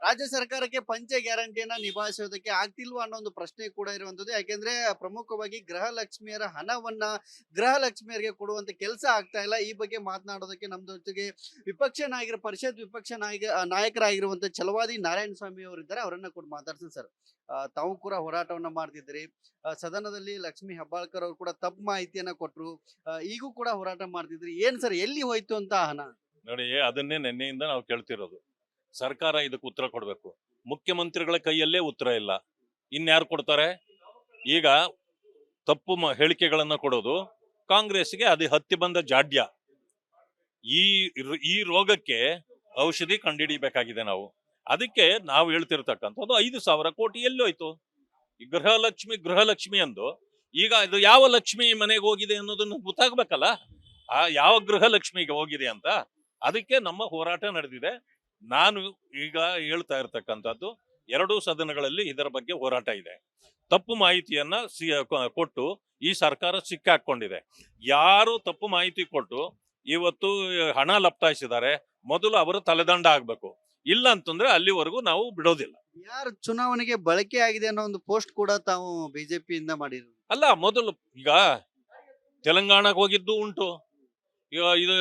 ರಾಜ್ಯ ಸರ್ಕಾರಕ್ಕೆ ಪಂಚ ಗ್ಯಾರಂಟಿಯನ್ನ ನಿಭಾಯಿಸೋದಕ್ಕೆ ಆಗ್ತಿಲ್ವಾ ಅನ್ನೋ ಒಂದು ಪ್ರಶ್ನೆ ಕೂಡ ಇರುವಂತದ್ದು. ಯಾಕೆಂದ್ರೆ ಪ್ರಮುಖವಾಗಿ ಗೃಹಲಕ್ಷ್ಮಿಯರ ಹಣವನ್ನ ಗೃಹಲಕ್ಷ್ಮಿಯರಿಗೆ ಕೊಡುವಂತ ಕೆಲಸ ಆಗ್ತಾ ಇಲ್ಲ. ಈ ಬಗ್ಗೆ ಮಾತನಾಡೋದಕ್ಕೆ ನಮ್ಮ ಜೊತೆಗೆ ವಿಪಕ್ಷ ನಾಯಕರ ಪರಿಷತ್ ವಿಪಕ್ಷ ನಾಯಕರಾಗಿರುವಂತ ಛಲವಾದಿ ನಾರಾಯಣ ಸ್ವಾಮಿ ಅವರಿದ್ದಾರೆ. ಅವರನ್ನ ಕೂಡ ಮಾತಾಡ್ತೀನಿ ಸರ್. ತಾವು ಕೂಡ ಹೋರಾಟವನ್ನ ಮಾಡ್ತಿದ್ರಿ. ಸದನದಲ್ಲಿ ಲಕ್ಷ್ಮಿ ಹೆಬ್ಬಾಳ್ಕರ್ ಅವರು ಕೂಡ ತಪ್ಪು ಮಾಹಿತಿಯನ್ನ ಕೊಟ್ರು. ಈಗೂ ಕೂಡ ಹೋರಾಟ ಮಾಡ್ತಿದ್ರಿ. ಏನ್ ಸರ್, ಎಲ್ಲಿ ಹೋಯ್ತು ಅಂತ ಹಣ? ನೋಡಿ, ಅದನ್ನೇ ನಿನ್ನೆಯಿಂದ ನಾವು ಕೇಳ್ತಿರೋದು. ಸರ್ಕಾರ ಇದಕ್ಕೆ ಉತ್ತರ ಕೊಡಬೇಕು. ಮುಖ್ಯಮಂತ್ರಿಗಳ ಕೈಯಲ್ಲೇ ಉತ್ತರ ಇಲ್ಲ, ಇನ್ಯಾರು ಕೊಡ್ತಾರೆ? ಈಗ ತಪ್ಪು ಹೇಳಿಕೆಗಳನ್ನ ಕೊಡೋದು ಕಾಂಗ್ರೆಸ್ಗೆ ಅದು ಹತ್ತಿ ಬಂದ ಜಾಡ್ಯ. ಈ ರೋಗಕ್ಕೆ ಔಷಧಿ ಕಂಡುಹಿಡಿಬೇಕಾಗಿದೆ ನಾವು. ಅದಕ್ಕೆ ನಾವು ಹೇಳ್ತಿರ್ತಕ್ಕಂಥದ್ದು 5,000 ಕೋಟಿ ಎಲ್ಲೋಯ್ತು? ಈ ಗೃಹಲಕ್ಷ್ಮಿ ಅಂದು ಈಗ ಇದು ಯಾವ ಲಕ್ಷ್ಮಿ ಮನೆಗೆ ಹೋಗಿದೆ ಅನ್ನೋದನ್ನು ಗೊತ್ತಾಗ್ಬೇಕಲ್ಲ. ಆ ಯಾವ ಗೃಹಲಕ್ಷ್ಮಿಗೆ ಹೋಗಿದೆ ಅಂತ. ಅದಕ್ಕೆ ನಮ್ಮ ಹೋರಾಟ ನಡೆದಿದೆ. ನಾನು ಈಗ ಹೇಳ್ತಾ ಇರ್ತಕ್ಕಂಥದ್ದು, ಎರಡೂ ಸದನಗಳಲ್ಲಿ ಇದರ ಬಗ್ಗೆ ಹೋರಾಟ ಇದೆ. ತಪ್ಪು ಮಾಹಿತಿಯನ್ನ ಕೊಟ್ಟು ಈ ಸರ್ಕಾರ ಸಿಕ್ಕಾಕೊಂಡಿದೆ. ಯಾರು ತಪ್ಪು ಮಾಹಿತಿ ಕೊಟ್ಟು ಇವತ್ತು ಹಣ ಲಪ್ತಾಯಿಸಿದ್ದಾರೆ, ಮೊದಲು ಅವರು ತಲೆದಂಡ ಆಗ್ಬೇಕು. ಇಲ್ಲ ಅಂತಂದ್ರೆ ಅಲ್ಲಿವರೆಗೂ ನಾವು ಬಿಡೋದಿಲ್ಲ. ಯಾರು ಚುನಾವಣೆಗೆ ಬಳಕೆ ಆಗಿದೆ ಅನ್ನೋ ಒಂದು ಪೋಸ್ಟ್ ಕೂಡ ತಾವು ಬಿಜೆಪಿಯಿಂದ ಮಾಡಿದ್ರು. ಅಲ್ಲ, ಮೊದಲು ಈಗ ತೆಲಂಗಾಣಕ್ಕೆ ಹೋಗಿದ್ದು ಉಂಟು, ಈಗ ಇದು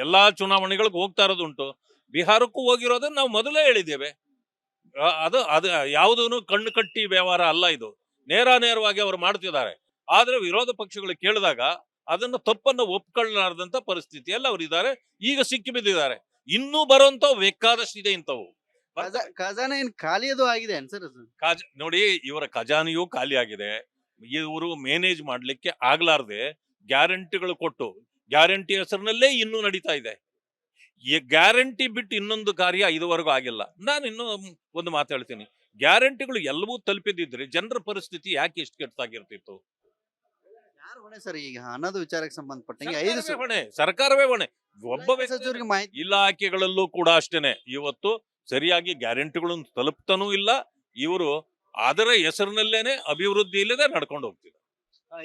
ಎಲ್ಲಾ ಚುನಾವಣೆಗಳಿಗೆ ಹೋಗ್ತಾ ಇರೋದು ಉಂಟು. ಬಿಹಾರಕ್ಕೂ ಹೋಗಿರೋದನ್ನ ನಾವು ಮೊದಲೇ ಹೇಳಿದ್ದೇವೆ. ಅದು ಯಾವುದೂ ಕಣ್ಣು ಕಟ್ಟಿ ವ್ಯವಹಾರ ಅಲ್ಲ. ಇದು ನೇರವಾಗಿ ಅವರು ಮಾಡ್ತಿದ್ದಾರೆ. ಆದ್ರೆ ವಿರೋಧ ಪಕ್ಷಗಳು ಕೇಳಿದಾಗ ಅದನ್ನ ತಪ್ಪನ್ನು ಒಪ್ಕೊಳ್ಳಾರ್ದಂತ ಪರಿಸ್ಥಿತಿಯಲ್ಲಿ ಅವ್ರು ಇದ್ದಾರೆ. ಈಗ ಸಿಕ್ಕಿ ಬಿದ್ದಿದ್ದಾರೆ. ಇನ್ನೂ ಬರುವಂತ ಬೇಕಾದಷ್ಟಿದೆ ಇಂಥವು. ಖಜಾನೆ ಏನ್ ಖಾಲಿಯದು ಆಗಿದೆ ಸರ್? ನೋಡಿ, ಇವರ ಖಜಾನೆಯೂ ಖಾಲಿ ಆಗಿದೆ. ಇವರು ಮ್ಯಾನೇಜ್ ಮಾಡ್ಲಿಕ್ಕೆ ಆಗ್ಲಾರ್ದೆ ಗ್ಯಾರಂಟಿಗಳು ಕೊಟ್ಟು, ಗ್ಯಾರಂಟಿ ಹೆಸರಿನಲ್ಲೇ ಇನ್ನೂ ನಡೀತಾ ಇದೆ. ಈ ಗ್ಯಾರಂಟಿ ಬಿಟ್ಟು ಇನ್ನೊಂದು ಕಾರ್ಯ ಇದುವರೆಗೂ ಆಗಿಲ್ಲ. ನಾನು ಇನ್ನೂ ಒಂದು ಮಾತು ಹೇಳ್ತೀನಿ. ಗ್ಯಾರಂಟಿಗಳು ಎಲ್ಲವೂ ತಲುಪಿದಿದ್ರೆ ಜನರ ಪರಿಸ್ಥಿತಿ ಯಾಕೆ ಇಷ್ಟು ಕೆಟ್ಟದಾಗಿರ್ತಿತ್ತು? ಯಾರು ಹೊಣೆ ಸರ್? ಈಗ ಹಣದ ವಿಚಾರಕ್ಕೆ ಸಂಬಂಧಪಟ್ಟಂಗೆ ಸರ್ಕಾರವೇ ಹೊಣೆ. ಒಬ್ಬ ಸಚಿವರಿಗೆ ಮಾಹಿತಿ ಇಲಾಖೆಗಳಲ್ಲೂ ಕೂಡ ಅಷ್ಟೇನೆ. ಇವತ್ತು ಸರಿಯಾಗಿ ಗ್ಯಾರಂಟಿಗಳನ್ನು ತಲುಪ್ತಾನೂ ಇಲ್ಲ. ಇವರು ಅದರ ಹೆಸರಿನಲ್ಲೇನೆ ಅಭಿವೃದ್ಧಿ ಇಲ್ಲದೆ ನಡ್ಕೊಂಡು ಹೋಗ್ತಿದ್ದಾರೆ.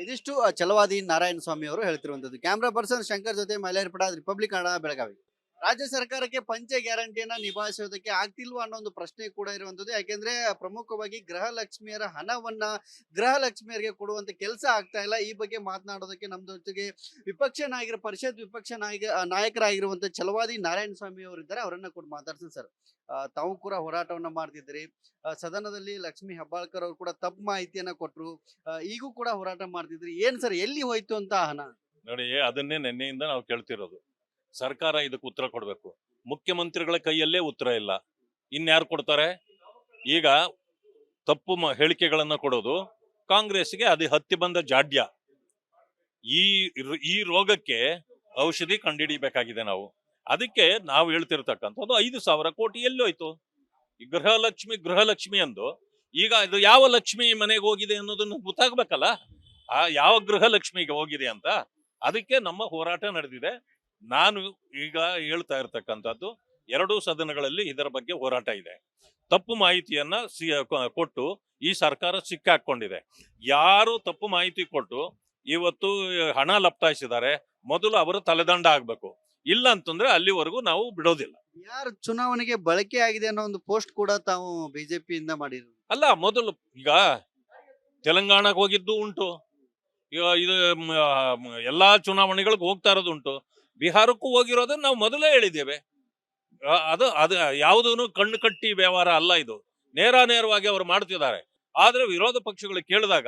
ಇದಿಷ್ಟು ಛಲವಾದಿ ನಾರಾಯಣ ಸ್ವಾಮಿ ಅವರು ಹೇಳ್ತಿರುವಂತದ್ದು. ಕ್ಯಾಮ್ರಾ ಪರ್ಸನ್ ಶಂಕರ್ ಜೊತೆ ಮೈಲಾರಿ ಪಡಾದ್, ರಿಪಬ್ಲಿಕ್ ಕನ್ನಡ, ಬೆಳಗಾವಿ. ರಾಜ್ಯ ಸರ್ಕಾರಕ್ಕೆ ಪಂಚ ಗ್ಯಾರಂಟಿಯನ್ನ ನಿಭಾಯಿಸೋದಕ್ಕೆ ಆಗ್ತಿಲ್ವಾ ಅನ್ನೋ ಒಂದು ಪ್ರಶ್ನೆ ಕೂಡ ಇರುವಂತದ್ದು. ಯಾಕೆಂದ್ರೆ ಪ್ರಮುಖವಾಗಿ ಗೃಹಲಕ್ಷ್ಮಿಯರ ಹಣವನ್ನ ಗೃಹಲಕ್ಷ್ಮಿಯರಿಗೆ ಕೊಡುವಂತ ಕೆಲಸ ಆಗ್ತಾ ಇಲ್ಲ. ಈ ಬಗ್ಗೆ ಮಾತನಾಡೋದಕ್ಕೆ ನಮ್ಮ ಜೊತೆಗೆ ವಿಪಕ್ಷ ನಾಯಕರ ಪರಿಷತ್ ವಿಪಕ್ಷ ನಾಯಕರಾಗಿರುವಂತ ಛಲವಾದಿ ನಾರಾಯಣ ಸ್ವಾಮಿ ಅವರಿದ್ದಾರೆ. ಅವರನ್ನ ಕೂಡ ಮಾತಾಡ್ತೀನಿ ಸರ್. ತಾವು ಕೂಡ ಹೋರಾಟವನ್ನ ಮಾಡ್ತಿದ್ರಿ. ಸದನದಲ್ಲಿ ಲಕ್ಷ್ಮಿ ಹೆಬ್ಬಾಳ್ಕರ್ ಅವರು ಕೂಡ ತಪ್ಪು ಮಾಹಿತಿಯನ್ನ ಕೊಟ್ರು. ಈಗೂ ಕೂಡ ಹೋರಾಟ ಮಾಡ್ತಿದ್ರಿ. ಏನ್ ಸರ್, ಎಲ್ಲಿ ಹೋಯ್ತು ಅಂತ ಹಣ? ನೋಡಿ, ಅದನ್ನೇ ನಿನ್ನೆಯಿಂದ ನಾವು ಕೇಳ್ತಿರೋದು. ಸರ್ಕಾರ ಇದಕ್ಕೆ ಉತ್ತರ ಕೊಡಬೇಕು. ಮುಖ್ಯಮಂತ್ರಿಗಳ ಕೈಯಲ್ಲೇ ಉತ್ತರ ಇಲ್ಲ, ಇನ್ಯಾರು ಕೊಡ್ತಾರೆ? ಈಗ ತಪ್ಪು ಹೇಳಿಕೆಗಳನ್ನ ಕೊಡೋದು ಕಾಂಗ್ರೆಸ್ಗೆ ಅದು ಹತ್ತಿ ಬಂದ ಜಾಡ್ಯ. ಈ ರೋಗಕ್ಕೆ ಔಷಧಿ ಕಂಡುಹಿಡಿಬೇಕಾಗಿದೆ ನಾವು. ಅದಕ್ಕೆ ನಾವು ಹೇಳ್ತಿರ್ತಕ್ಕಂಥದ್ದು 5,000 ಕೋಟಿ ಎಲ್ಲೋಯ್ತು? ಈ ಗೃಹಲಕ್ಷ್ಮಿ ಅಂದು ಈಗ ಇದು ಯಾವ ಲಕ್ಷ್ಮಿ ಮನೆಗೆ ಹೋಗಿದೆ ಅನ್ನೋದನ್ನು ಗೊತ್ತಾಗ್ಬೇಕಲ್ಲ. ಆ ಯಾವ ಗೃಹಲಕ್ಷ್ಮಿಗೆ ಹೋಗಿದೆ ಅಂತ. ಅದಕ್ಕೆ ನಮ್ಮ ಹೋರಾಟ ನಡೆದಿದೆ. ನಾನು ಈಗ ಹೇಳ್ತಾ ಇರ್ತಕ್ಕಂಥದ್ದು, ಎರಡೂ ಸದನಗಳಲ್ಲಿ ಇದರ ಬಗ್ಗೆ ಹೋರಾಟ ಇದೆ. ತಪ್ಪು ಮಾಹಿತಿಯನ್ನ ಕೊಟ್ಟು ಈ ಸರ್ಕಾರ ಸಿಕ್ಕಾಕೊಂಡಿದೆ. ಯಾರು ತಪ್ಪು ಮಾಹಿತಿ ಕೊಟ್ಟು ಇವತ್ತು ಹಣ ಲಪ್ತಾಯಿಸಿದ್ದಾರೆ, ಮೊದಲು ಅವರು ತಲೆದಂಡ ಆಗ್ಬೇಕು. ಇಲ್ಲ ಅಂತಂದ್ರೆ ಅಲ್ಲಿವರೆಗೂ ನಾವು ಬಿಡೋದಿಲ್ಲ. ಯಾರು ಚುನಾವಣೆಗೆ ಬಳಕೆ ಆಗಿದೆ ಅನ್ನೋ ಒಂದು ಪೋಸ್ಟ್ ಕೂಡ ತಾವು ಬಿಜೆಪಿಯಿಂದ ಮಾಡಿದ್ರು. ಅಲ್ಲ, ಮೊದಲು ಈಗ ತೆಲಂಗಾಣಕ್ಕೆ ಹೋಗಿದ್ದು ಉಂಟು, ಈಗ ಇದು ಎಲ್ಲಾ ಚುನಾವಣೆಗಳಿಗೆ ಹೋಗ್ತಾ ಇರೋದು ಉಂಟು. ಬಿಹಾರಕ್ಕೂ ಹೋಗಿರೋದನ್ನ ನಾವು ಮೊದಲೇ ಹೇಳಿದ್ದೇವೆ. ಅದು ಯಾವುದೂ ಕಣ್ಣು ಕಟ್ಟಿ ವ್ಯವಹಾರ ಅಲ್ಲ. ಇದು ನೇರವಾಗಿ ಅವರು ಮಾಡ್ತಿದ್ದಾರೆ. ಆದ್ರೆ ವಿರೋಧ ಪಕ್ಷಗಳು ಕೇಳಿದಾಗ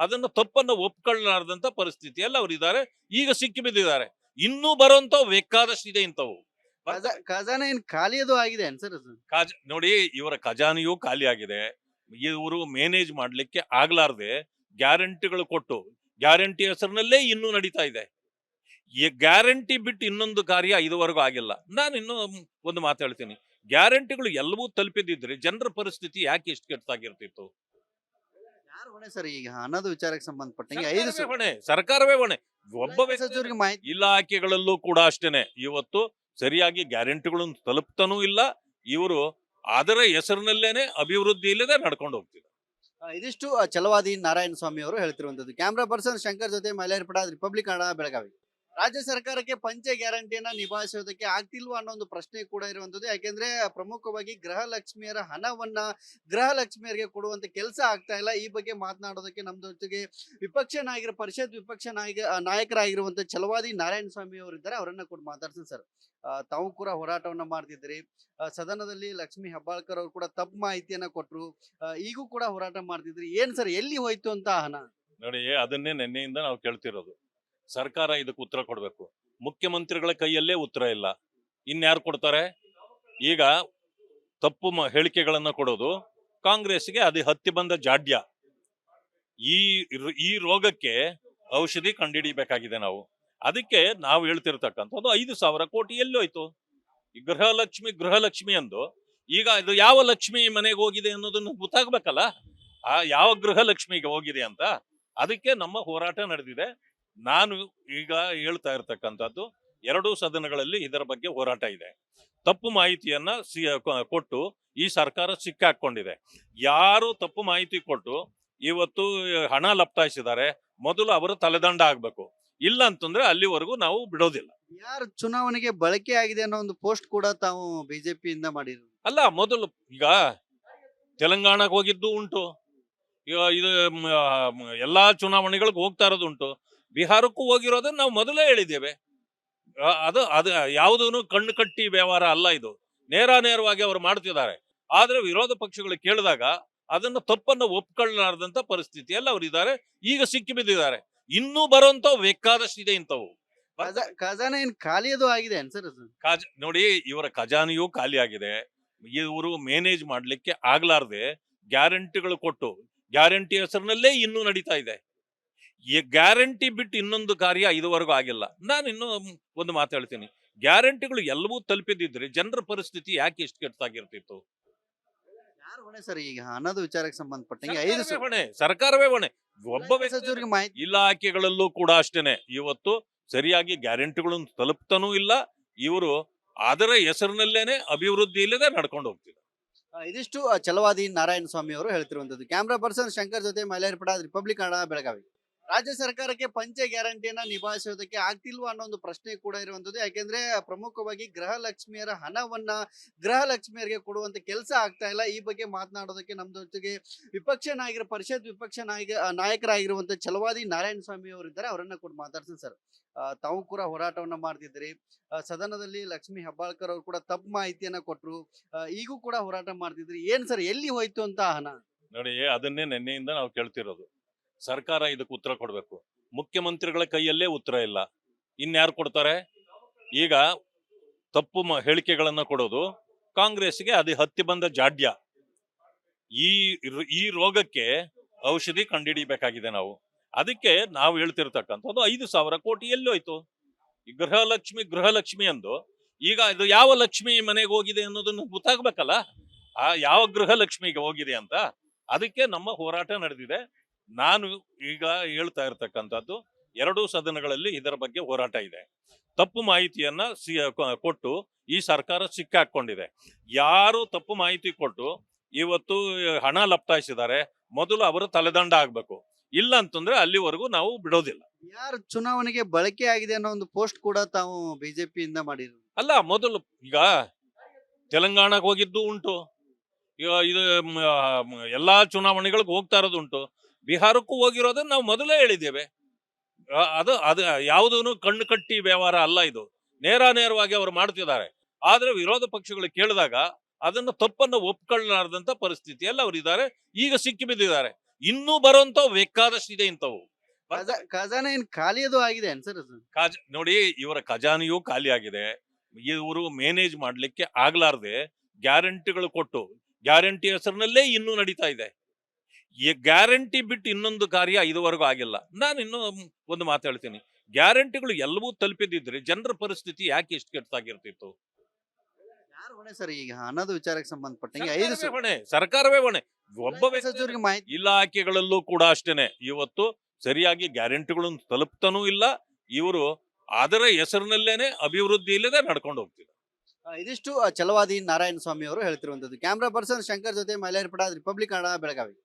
ಅದನ್ನ ತಪ್ಪನ್ನು ಒಪ್ಕೊಳ್ಳಾರ್ದಂತ ಪರಿಸ್ಥಿತಿಯಲ್ಲಿ ಅವ್ರು ಇದ್ದಾರೆ. ಈಗ ಸಿಕ್ಕಿ ಬಿದ್ದಿದ್ದಾರೆ. ಇನ್ನೂ ಬರುವಂತ ಬೇಕಾದಷ್ಟಿದೆ ಇಂಥವು. ಖಜಾನೆ ಏನ್ ಖಾಲಿಯದು ಆಗಿದೆ ಸರ್? ನೋಡಿ, ಇವರ ಖಜಾನೆಯೂ ಖಾಲಿ ಆಗಿದೆ. ಇವರು ಮ್ಯಾನೇಜ್ ಮಾಡ್ಲಿಕ್ಕೆ ಆಗ್ಲಾರ್ದೆ ಗ್ಯಾರಂಟಿಗಳು ಕೊಟ್ಟು, ಗ್ಯಾರಂಟಿ ಹೆಸರಿನಲ್ಲೇ ಇನ್ನೂ ನಡೀತಾ ಇದೆ. ಈ ಗ್ಯಾರಂಟಿ ಬಿಟ್ಟು ಇನ್ನೊಂದು ಕಾರ್ಯ ಇದುವರೆಗೂ ಆಗಿಲ್ಲ. ನಾನು ಇನ್ನೂ ಒಂದು ಮಾತು ಹೇಳ್ತೀನಿ. ಗ್ಯಾರಂಟಿಗಳು ಎಲ್ಲವೂ ತಲುಪಿದಿದ್ರೆ ಜನರ ಪರಿಸ್ಥಿತಿ ಯಾಕೆ ಇಷ್ಟು ಕೆಟ್ಟದಾಗಿರ್ತಿತ್ತು? ಯಾರು ಹೊಣೆ ಸರ್? ಈಗ ಹಣದ ವಿಚಾರಕ್ಕೆ ಸಂಬಂಧಪಟ್ಟಂಗೆ ಸರ್ಕಾರವೇ ಹೊಣೆ. ಒಬ್ಬ ಸಚಿವರಿಗೆ ಮಾಹಿತಿ ಇಲಾಖೆಗಳಲ್ಲೂ ಕೂಡ ಅಷ್ಟೇನೆ. ಇವತ್ತು ಸರಿಯಾಗಿ ಗ್ಯಾರಂಟಿಗಳನ್ನು ತಲುಪ್ತಾನೂ ಇಲ್ಲ. ಇವರು ಅದರ ಹೆಸರಿನಲ್ಲೇನೆ ಅಭಿವೃದ್ಧಿ ಇಲ್ಲದೆ ನಡ್ಕೊಂಡು ಹೋಗ್ತಿದ್ದಾರೆ. ಇದಿಷ್ಟು ಛಲವಾದಿ ನಾರಾಯಣ ಸ್ವಾಮಿ ಅವರು ಹೇಳ್ತಿರುವಂತದ್ದು. ಕ್ಯಾಮ್ರಾ ಪರ್ಸನ್ ಶಂಕರ್ ಜೊತೆ ಮೈಲಾರಿ ಪಡಾದ್, ರಿಪಬ್ಲಿಕ್ ಕನ್ನಡ, ಬೆಳಗಾವಿ. ರಾಜ್ಯ ಸರ್ಕಾರಕ್ಕೆ ಪಂಚ ಗ್ಯಾರಂಟಿಯನ್ನ ನಿಭಾಯಿಸೋದಕ್ಕೆ ಆಗ್ತಿಲ್ವಾ ಅನ್ನೋ ಒಂದು ಪ್ರಶ್ನೆ ಕೂಡ ಇರುವಂತದ್ದು. ಯಾಕೆಂದ್ರೆ ಪ್ರಮುಖವಾಗಿ ಗೃಹಲಕ್ಷ್ಮಿಯರ ಹಣವನ್ನ ಗೃಹಲಕ್ಷ್ಮಿಯರಿಗೆ ಕೊಡುವಂತ ಕೆಲಸ ಆಗ್ತಾ ಇಲ್ಲ. ಈ ಬಗ್ಗೆ ಮಾತನಾಡೋದಕ್ಕೆ ನಮ್ಮ ಜೊತೆಗೆ ಪರಿಷತ್ ವಿಪಕ್ಷ ನಾಯಕರಾಗಿರುವಂತ ಛಲವಾದಿ ನಾರಾಯಣ ಸ್ವಾಮಿ ಅವರಿದ್ದಾರೆ. ಅವರನ್ನ ಕೂಡ ಮಾತಾಡ್ತೀನಿ ಸರ್. ತಾವು ಕೂಡ ಹೋರಾಟವನ್ನ ಮಾಡ್ತಿದ್ರಿ. ಸದನದಲ್ಲಿ ಲಕ್ಷ್ಮಿ ಹೆಬ್ಬಾಳ್ಕರ್ ಅವರು ಕೂಡ ತಪ್ಪು ಮಾಹಿತಿಯನ್ನ ಕೊಟ್ರು. ಈಗೂ ಕೂಡ ಹೋರಾಟ ಮಾಡ್ತಿದ್ರಿ. ಏನ್ ಸರ್, ಎಲ್ಲಿ ಹೋಯ್ತು ಅಂತ ಆ ಹಣ? ನೋಡಿ, ಅದನ್ನೇ ನಿನ್ನೆಯಿಂದ ನಾವು ಕೇಳ್ತಿರೋದು. ಸರ್ಕಾರ ಇದಕ್ಕೆ ಉತ್ತರ ಕೊಡಬೇಕು. ಮುಖ್ಯಮಂತ್ರಿಗಳ ಕೈಯಲ್ಲೇ ಉತ್ತರ ಇಲ್ಲ, ಇನ್ಯಾರು ಕೊಡ್ತಾರೆ? ಈಗ ತಪ್ಪು ಹೇಳಿಕೆಗಳನ್ನ ಕೊಡೋದು ಕಾಂಗ್ರೆಸ್ಗೆ ಅದು ಹತ್ತಿ ಬಂದ ಜಾಡ್ಯ. ಈ ರೋಗಕ್ಕೆ ಔಷಧಿ ಕಂಡುಹಿಡಿಬೇಕಾಗಿದೆ ನಾವು. ಅದಕ್ಕೆ ನಾವು ಹೇಳ್ತಿರ್ತಕ್ಕಂಥದ್ದು 5,000 ಕೋಟಿ ಎಲ್ಲೋಯ್ತು? ಈ ಗೃಹಲಕ್ಷ್ಮಿ ಅಂದು ಈಗ ಇದು ಯಾವ ಲಕ್ಷ್ಮಿ ಮನೆಗೆ ಹೋಗಿದೆ ಅನ್ನೋದನ್ನ ಗೊತ್ತಾಗ್ಬೇಕಲ್ಲ, ಆ ಯಾವ ಗೃಹಲಕ್ಷ್ಮಿಗೆ ಹೋಗಿದೆ ಅಂತ. ಅದಕ್ಕೆ ನಮ್ಮ ಹೋರಾಟ ನಡೆದಿದೆ. ನಾನು ಈಗ ಹೇಳ್ತಾ ಇರ್ತಕ್ಕಂಥದ್ದು, ಎರಡೂ ಸದನಗಳಲ್ಲಿ ಇದರ ಬಗ್ಗೆ ಹೋರಾಟ ಇದೆ. ತಪ್ಪು ಮಾಹಿತಿಯನ್ನ ಕೊಟ್ಟು ಈ ಸರ್ಕಾರ ಸಿಕ್ಕಾಕೊಂಡಿದೆ. ಯಾರು ತಪ್ಪು ಮಾಹಿತಿ ಕೊಟ್ಟು ಇವತ್ತು ಹಣ ಲಪ್ತಾಯಿಸಿದ್ದಾರೆ, ಮೊದಲು ಅವರು ತಲೆದಂಡ ಆಗ್ಬೇಕು. ಇಲ್ಲ ಅಂತಂದ್ರೆ ಅಲ್ಲಿವರೆಗೂ ನಾವು ಬಿಡೋದಿಲ್ಲ. ಯಾರು ಚುನಾವಣೆಗೆ ಬಳಕೆ ಆಗಿದೆ ಅನ್ನೋ ಒಂದು ಪೋಸ್ಟ್ ಕೂಡ ತಾವು ಬಿಜೆಪಿಯಿಂದ ಮಾಡಿದ್ರು. ಅಲ್ಲ, ಮೊದಲು ಈಗ ತೆಲಂಗಾಣಕ್ಕೆ ಹೋಗಿದ್ದು ಉಂಟು, ಈಗ ಇದು ಎಲ್ಲಾ ಚುನಾವಣೆಗಳಿಗೆ ಹೋಗ್ತಾ ಇರೋದು ಉಂಟು. ಬಿಹಾರಕ್ಕೂ ಹೋಗಿರೋದನ್ನ ನಾವು ಮೊದಲೇ ಹೇಳಿದ್ದೇವೆ. ಅದು ಅದು ಯಾವುದೂ ಕಣ್ಣು ಕಟ್ಟಿ ವ್ಯವಹಾರ ಅಲ್ಲ. ಇದು ನೇರವಾಗಿ ಅವರು ಮಾಡ್ತಿದ್ದಾರೆ. ಆದ್ರೆ ವಿರೋಧ ಪಕ್ಷಗಳು ಕೇಳಿದಾಗ ಅದನ್ನ ತಪ್ಪನ್ನ ಒಪ್ಕೊಳ್ಳಾರ್ದಂತ ಪರಿಸ್ಥಿತಿಯಲ್ಲಿ ಅವ್ರು ಇದ್ದಾರೆ. ಈಗ ಸಿಕ್ಕಿ ಬಿದ್ದಿದ್ದಾರೆ. ಇನ್ನೂ ಬರುವಂತ ಬೇಕಾದಷ್ಟಿದೆ ಇಂಥವು. ಖಜಾನೆ ಏನ್ ಖಾಲಿಯದು ಆಗಿದೆ ಸರ್? ನೋಡಿ, ಇವರ ಖಜಾನೆಯೂ ಖಾಲಿ ಆಗಿದೆ. ಇವರು ಮ್ಯಾನೇಜ್ ಮಾಡ್ಲಿಕ್ಕೆ ಆಗ್ಲಾರ್ದೆ ಗ್ಯಾರಂಟಿಗಳು ಕೊಟ್ಟು, ಗ್ಯಾರಂಟಿ ಹೆಸರಿನಲ್ಲೇ ಇನ್ನೂ ನಡೀತಾ ಇದೆ. ಈ ಗ್ಯಾರಂಟಿ ಬಿಟ್ಟು ಇನ್ನೊಂದು ಕಾರ್ಯ ಇದುವರೆಗೂ ಆಗಿಲ್ಲ. ನಾನು ಇನ್ನೂ ಒಂದು ಮಾತು ಹೇಳ್ತೀನಿ. ಗ್ಯಾರಂಟಿಗಳು ಎಲ್ಲವೂ ತಲುಪಿದಿದ್ರೆ ಜನರ ಪರಿಸ್ಥಿತಿ ಯಾಕೆ ಇಷ್ಟು ಕೆಟ್ಟದಾಗಿರ್ತಿತ್ತು? ಯಾರು ಹೊಣೆ ಸರ್? ಈಗ ಹಣದ ವಿಚಾರಕ್ಕೆ ಸಂಬಂಧಪಟ್ಟಂಗೆ ಸರ್ಕಾರವೇ ಹೊಣೆ. ಒಬ್ಬ ಸಚಿವರಿಗೆ ಮಾಹಿತಿ ಇಲಾಖೆಗಳಲ್ಲೂ ಕೂಡ ಅಷ್ಟೇನೆ. ಇವತ್ತು ಸರಿಯಾಗಿ ಗ್ಯಾರಂಟಿಗಳನ್ನು ತಲುಪ್ತಾನೂ ಇಲ್ಲ. ಇವರು ಅದರ ಹೆಸರಿನಲ್ಲೇನೆ ಅಭಿವೃದ್ಧಿ ಇಲ್ಲದೆ ನಡ್ಕೊಂಡು ಹೋಗ್ತಿದ್ದಾರೆ. ಇದಿಷ್ಟು ಛಲವಾದಿ ನಾರಾಯಣ ಸ್ವಾಮಿ ಅವರು ಹೇಳ್ತಿರುವಂತದ್ದು. ಕ್ಯಾಮ್ರಾ ಪರ್ಸನ್ ಶಂಕರ್ ಜೊತೆ ಮೈಲಾರಿ ಪಡಾದ್, ರಿಪಬ್ಲಿಕ್ ಕನ್ನಡ, ಬೆಳಗಾವಿ. ರಾಜ್ಯ ಸರ್ಕಾರಕ್ಕೆ ಪಂಚ ಗ್ಯಾರಂಟಿಯನ್ನ ನಿಭಾಯಿಸೋದಕ್ಕೆ ಆಗ್ತಿಲ್ವಾ ಅನ್ನೋ ಒಂದು ಪ್ರಶ್ನೆ ಕೂಡ ಇರುವಂತದ್ದು. ಯಾಕೆಂದ್ರೆ ಪ್ರಮುಖವಾಗಿ ಗೃಹಲಕ್ಷ್ಮಿಯರ ಹಣವನ್ನ ಗೃಹಲಕ್ಷ್ಮಿಯರಿಗೆ ಕೊಡುವಂತ ಕೆಲಸ ಆಗ್ತಾ ಇಲ್ಲ. ಈ ಬಗ್ಗೆ ಮಾತನಾಡೋದಕ್ಕೆ ನಮ್ಮ ಜೊತೆಗೆ ಪರಿಷತ್ ವಿಪಕ್ಷ ನಾಯಕರಾಗಿರುವಂತ ಛಲವಾದಿ ನಾರಾಯಣ ಸ್ವಾಮಿ ಅವರಿದ್ದಾರೆ. ಅವರನ್ನ ಕೂಡ ಮಾತಾಡ್ತೀನಿ ಸರ್. ತಾವು ಕೂಡ ಹೋರಾಟವನ್ನ ಮಾಡ್ತಿದ್ರಿ. ಸದನದಲ್ಲಿ ಲಕ್ಷ್ಮಿ ಹೆಬ್ಬಾಳ್ಕರ್ ಅವರು ಕೂಡ ತಪ್ಪು ಮಾಹಿತಿಯನ್ನ ಕೊಟ್ರು. ಈಗೂ ಕೂಡ ಹೋರಾಟ ಮಾಡ್ತಿದ್ರಿ. ಏನ್ ಸರ್, ಎಲ್ಲಿ ಹೋಯ್ತು ಅಂತ ಆ ಹಣ? ನೋಡಿ, ಅದನ್ನೇ ನಿನ್ನೆಯಿಂದ ನಾವು ಕೇಳ್ತಿರೋದು. ಸರ್ಕಾರ ಇದಕ್ಕೆ ಉತ್ತರ ಕೊಡಬೇಕು. ಮುಖ್ಯಮಂತ್ರಿಗಳ ಕೈಯಲ್ಲೇ ಉತ್ತರ ಇಲ್ಲ, ಇನ್ಯಾರು ಕೊಡ್ತಾರೆ? ಈಗ ತಪ್ಪು ಹೇಳಿಕೆಗಳನ್ನ ಕೊಡೋದು ಕಾಂಗ್ರೆಸ್ಗೆ ಅದು ಹತ್ತಿ ಬಂದ ಜಾಡ್ಯ. ಈ ರೋಗಕ್ಕೆ ಔಷಧಿ ಕಂಡುಹಿಡಿಬೇಕಾಗಿದೆ ನಾವು. ಅದಕ್ಕೆ ನಾವು ಹೇಳ್ತಿರ್ತಕ್ಕಂಥದ್ದು 5,000 ಕೋಟಿ ಎಲ್ಲೋಯ್ತು? ಈ ಗೃಹಲಕ್ಷ್ಮಿ ಅಂದು ಈಗ ಇದು ಯಾವ ಲಕ್ಷ್ಮಿ ಮನೆಗೆ ಹೋಗಿದೆ ಅನ್ನೋದನ್ನ ಗೊತ್ತಾಗ್ಬೇಕಲ್ಲ, ಆ ಯಾವ ಗೃಹಲಕ್ಷ್ಮಿಗೆ ಹೋಗಿದೆ ಅಂತ. ಅದಕ್ಕೆ ನಮ್ಮ ಹೋರಾಟ ನಡೆದಿದೆ. ನಾನು ಈಗ ಹೇಳ್ತಾ ಇರ್ತಕ್ಕಂಥದ್ದು, ಎರಡೂ ಸದನಗಳಲ್ಲಿ ಇದರ ಬಗ್ಗೆ ಹೋರಾಟ ಇದೆ. ತಪ್ಪು ಮಾಹಿತಿಯನ್ನ ಕೊಟ್ಟು ಈ ಸರ್ಕಾರ ಸಿಕ್ಕಾಕೊಂಡಿದೆ. ಯಾರು ತಪ್ಪು ಮಾಹಿತಿ ಕೊಟ್ಟು ಇವತ್ತು ಹಣ ಲಪ್ತಾಯಿಸಿದ್ದಾರೆ, ಮೊದಲು ಅವರು ತಲೆದಂಡ ಆಗ್ಬೇಕು. ಇಲ್ಲ ಅಂತಂದ್ರೆ ಅಲ್ಲಿವರೆಗೂ ನಾವು ಬಿಡೋದಿಲ್ಲ. ಯಾರು ಚುನಾವಣೆಗೆ ಬಳಕೆ ಆಗಿದೆ ಅನ್ನೋ ಒಂದು ಪೋಸ್ಟ್ ಕೂಡ ತಾವು ಬಿಜೆಪಿಯಿಂದ ಮಾಡಿದ್ರು. ಅಲ್ಲ, ಮೊದಲು ಈಗ ತೆಲಂಗಾಣಕ್ಕೆ ಹೋಗಿದ್ದು ಉಂಟು, ಈಗ ಇದು ಎಲ್ಲಾ ಚುನಾವಣೆಗಳಿಗೆ ಹೋಗ್ತಾ ಇರೋದು ಉಂಟು. ಬಿಹಾರಕ್ಕೂ ಹೋಗಿರೋದನ್ನ ನಾವು ಮೊದಲೇ ಹೇಳಿದ್ದೇವೆ. ಅದು ಯಾವುದೂ ಕಣ್ಣು ಕಟ್ಟಿ ವ್ಯವಹಾರ ಅಲ್ಲ. ಇದು ನೇರವಾಗಿ ಅವರು ಮಾಡ್ತಿದ್ದಾರೆ. ಆದ್ರೆ ವಿರೋಧ ಪಕ್ಷಗಳು ಕೇಳಿದಾಗ ಅದನ್ನ ತಪ್ಪನ್ನ ಒಪ್ಕೊಳ್ಳಾರ್ದಂತ ಪರಿಸ್ಥಿತಿಯಲ್ಲಿ ಅವ್ರು ಇದ್ದಾರೆ. ಈಗ ಸಿಕ್ಕಿ ಬಿದ್ದಿದ್ದಾರೆ. ಇನ್ನೂ ಬರುವಂತ ಬೇಕಾದಷ್ಟಿದೆ ಇಂಥವು. ಖಜಾನೆ ಏನ್ ಖಾಲಿಯದು ಆಗಿದೆ ಸರ್? ನೋಡಿ, ಇವರ ಖಜಾನೆಯೂ ಖಾಲಿ ಆಗಿದೆ. ಇವರು ಮ್ಯಾನೇಜ್ ಮಾಡ್ಲಿಕ್ಕೆ ಆಗ್ಲಾರ್ದೆ ಗ್ಯಾರಂಟಿಗಳು ಕೊಟ್ಟು, ಗ್ಯಾರಂಟಿ ಹೆಸರಿನಲ್ಲೇ ಇನ್ನೂ ನಡೀತಾ ಇದೆ. ಈ ಗ್ಯಾರಂಟಿ ಬಿಟ್ಟು ಇನ್ನೊಂದು ಕಾರ್ಯ ಇದುವರೆಗೂ ಆಗಿಲ್ಲ. ನಾನು ಇನ್ನೂ ಒಂದು ಮಾತು ಹೇಳ್ತೀನಿ. ಗ್ಯಾರಂಟಿಗಳು ಎಲ್ಲವೂ ತಲುಪಿದಿದ್ರೆ ಜನರ ಪರಿಸ್ಥಿತಿ ಯಾಕೆ ಇಷ್ಟು ಕೆಟ್ಟದಾಗಿರ್ತಿತ್ತು? ಯಾರು ಹೊಣೆ ಸರ್? ಈಗ ಹಣದ ವಿಚಾರಕ್ಕೆ ಸಂಬಂಧಪಟ್ಟಂಗೆ ಸರ್ಕಾರವೇ ಹೊಣೆ. ಒಬ್ಬ ಸಚಿವರಿಗೆ ಮಾಹಿತಿ ಇಲಾಖೆಗಳಲ್ಲೂ ಕೂಡ ಅಷ್ಟೇನೆ. ಇವತ್ತು ಸರಿಯಾಗಿ ಗ್ಯಾರಂಟಿಗಳನ್ನು ತಲುಪ್ತಾನೂ ಇಲ್ಲ. ಇವರು ಅದರ ಹೆಸರಿನಲ್ಲೇನೆ ಅಭಿವೃದ್ಧಿ ಇಲ್ಲದೆ ನಡ್ಕೊಂಡು ಹೋಗ್ತಿದ್ದಾರೆ. ಇದಿಷ್ಟು ಛಲವಾದಿ ನಾರಾಯಣ ಸ್ವಾಮಿ ಅವರು ಹೇಳ್ತಿರುವಂತದ್ದು. ಕ್ಯಾಮ್ರಾ ಪರ್ಸನ್ ಶಂಕರ್ ಜೊತೆ ಮೈಲಾರಿ ಪಡಾದ್, ರಿಪಬ್ಲಿಕ್ ಕನ್ನಡ, ಬೆಳಗಾವಿ.